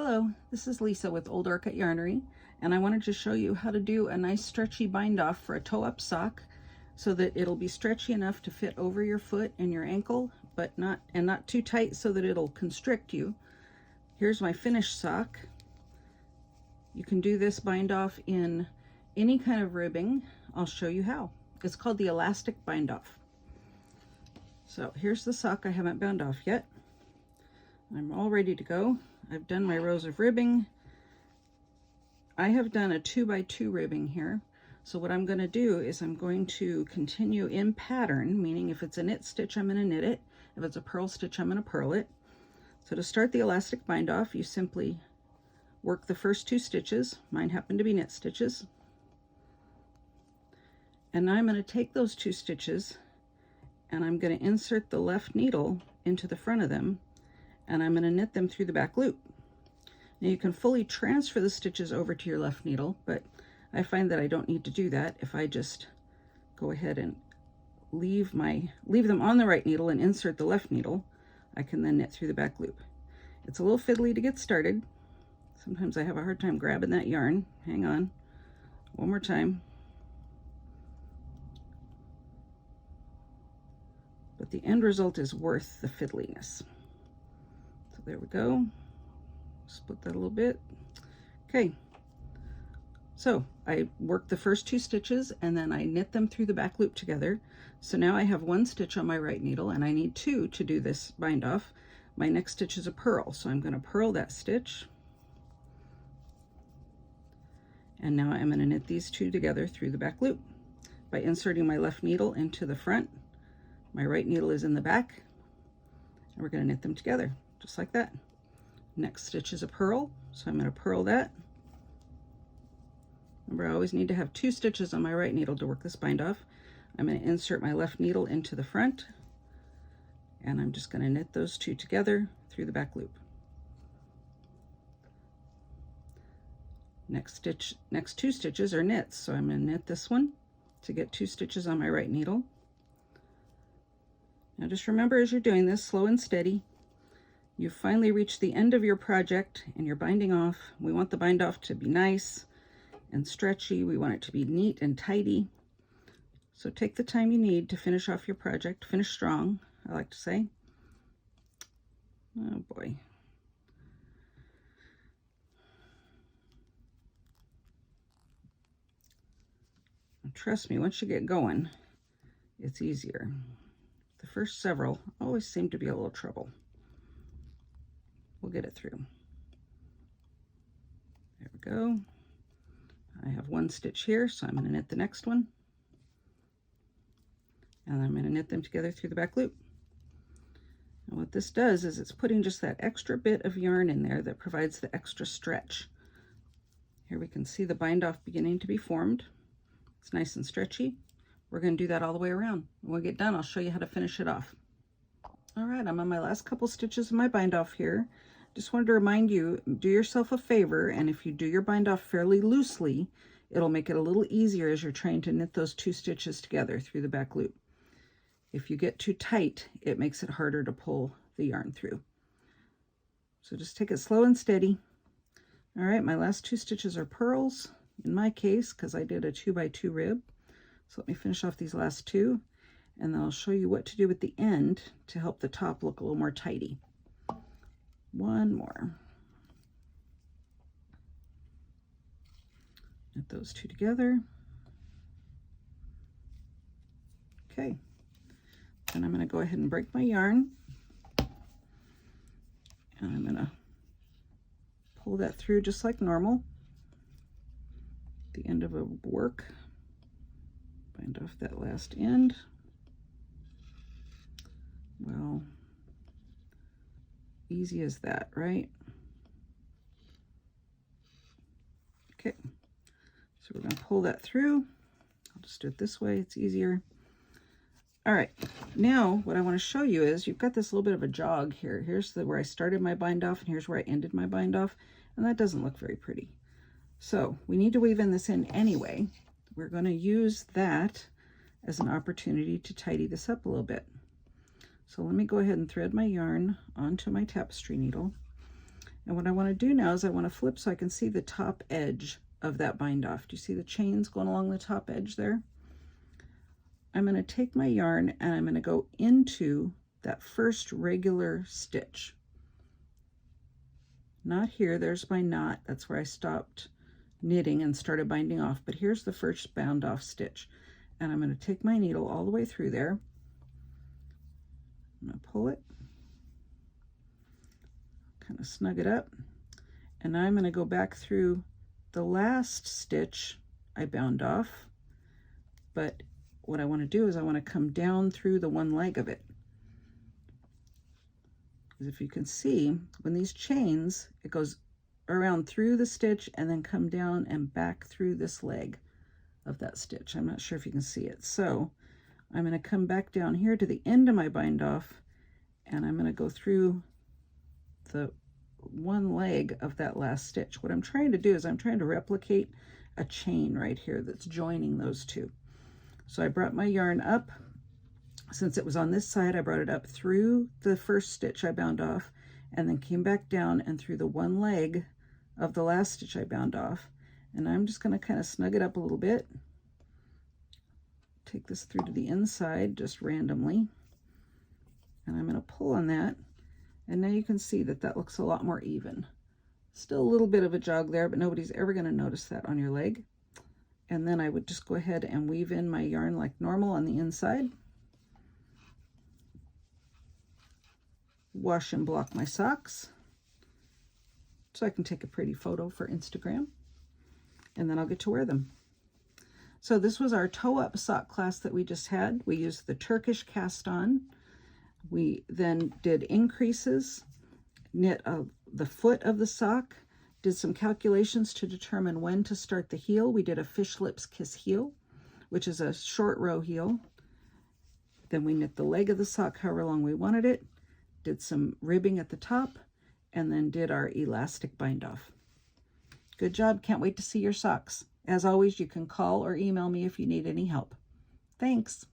Hello, this is Lisa with Old Orchid Yarnery, and I wanted to show you how to do a nice stretchy bind off for a toe-up sock so that it'll be stretchy enough to fit over your foot and your ankle, but not too tight so that it'll constrict you. Here's my finished sock. You can do this bind off in any kind of ribbing. I'll show you how. It's called the elastic bind off. So here's the sock I haven't bound off yet. I'm all ready to go. I've done my rows of ribbing. I have done a 2x2 ribbing here. So what I'm going to do is I'm going to continue in pattern, meaning if it's a knit stitch, I'm going to knit it. If it's a purl stitch, I'm going to purl it. So to start the elastic bind off, you simply work the first 2 stitches. Mine happen to be knit stitches. And now I'm going to take those 2 stitches and I'm going to insert the left needle into the front of them, and I'm going to knit them through the back loop. Now you can fully transfer the stitches over to your left needle, but I find that I don't need to do that. If I just go ahead and leave them on the right needle and insert the left needle, I can then knit through the back loop. It's a little fiddly to get started. Sometimes I have a hard time grabbing that yarn. Hang on. One more time. But the end result is worth the fiddliness. So there we go. Split that a little bit. Okay. So I worked the first 2 stitches and then I knit them through the back loop together. So now I have 1 stitch on my right needle and I need 2 to do this bind off. My next stitch is a purl, so I'm going to purl that stitch. And now I'm going to knit these 2 together through the back loop by inserting my left needle into the front. My right needle is in the back, and we're going to knit them together just like that. Next stitch is a purl, so I'm going to purl that. Remember, I always need to have 2 stitches on my right needle to work this bind off. I'm going to insert my left needle into the front, and I'm just going to knit those 2 together through the back loop. Next 2 stitches are knits, so I'm going to knit this one to get 2 stitches on my right needle. Now just remember, as you're doing this, slow and steady. You've finally reached the end of your project and you're binding off. We want the bind off to be nice and stretchy. We want it to be neat and tidy. So take the time you need to finish off your project. Finish strong, I like to say. Oh boy. And trust me, once you get going, it's easier. The first several always seem to be a little trouble. We'll get it through. There we go. I have 1 stitch here, so I'm going to knit the next one. And I'm going to knit them together through the back loop. And what this does is it's putting just that extra bit of yarn in there that provides the extra stretch. Here we can see the bind off beginning to be formed. It's nice and stretchy. We're going to do that all the way around. When we get done, I'll show you how to finish it off. All right, I'm on my last couple stitches of my bind off here. Just wanted to remind you, do yourself a favor, and if you do your bind off fairly loosely, it'll make it a little easier as you're trying to knit those 2 stitches together through the back loop. If you get too tight, it makes it harder to pull the yarn through. So just take it slow and steady. All right, my last 2 stitches are purls in my case because I did a 2x2 rib. So let me finish off these last 2, and then I'll show you what to do at the end to help the top look a little more tidy. 1 more. Knit those 2 together. Okay. Then I'm going to go ahead and break my yarn. And I'm going to pull that through just like normal. The end of a work. Bind off that last end. Well, easy as that, right? Okay, so we're going to pull that through. I'll just do it this way, it's easier. All right, now what I want to show you is you've got this little bit of a jog here. Here's where I started my bind off, and here's where I ended my bind off, and that doesn't look very pretty. So we need to weave in this in anyway. We're going to use that as an opportunity to tidy this up a little bit. So let me go ahead and thread my yarn onto my tapestry needle. And what I want to do now is I want to flip so I can see the top edge of that bind off. Do you see the chains going along the top edge there? I'm going to take my yarn and I'm going to go into that first regular stitch. Not here, there's my knot. That's where I stopped knitting and started binding off, but here's the first bound off stitch. And I'm going to take my needle all the way through there. I'm going to pull it, kind of snug it up, and I'm going to go back through the last stitch I bound off, but what I want to do is I want to come down through the one leg of it. Because if you can see, when these chains, it goes around through the stitch and then come down and back through this leg of that stitch. I'm not sure if you can see it. So I'm going to come back down here to the end of my bind off, and I'm going to go through the one leg of that last stitch. What I'm trying to do is I'm trying to replicate a chain right here that's joining those two. So I brought my yarn up. Since it was on this side, I brought it up through the first stitch I bound off, and then came back down and through the one leg of the last stitch I bound off. And I'm just going to kind of snug it up a little bit. Take this through to the inside just randomly. And I'm going to pull on that. And now you can see that that looks a lot more even. Still a little bit of a jog there, but nobody's ever going to notice that on your leg. And then I would just go ahead and weave in my yarn like normal on the inside. Wash and block my socks so I can take a pretty photo for Instagram, and then I'll get to wear them. So this was our toe up sock class that we just had. We used the Turkish cast on. We then did increases, knit the foot of the sock, did some calculations to determine when to start the heel. We did a fish lips kiss heel, which is a short row heel. Then we knit the leg of the sock however long we wanted it, did some ribbing at the top, and then did our elastic bind off. Good job. Can't wait to see your socks. As always, you can call or email me if you need any help. Thanks.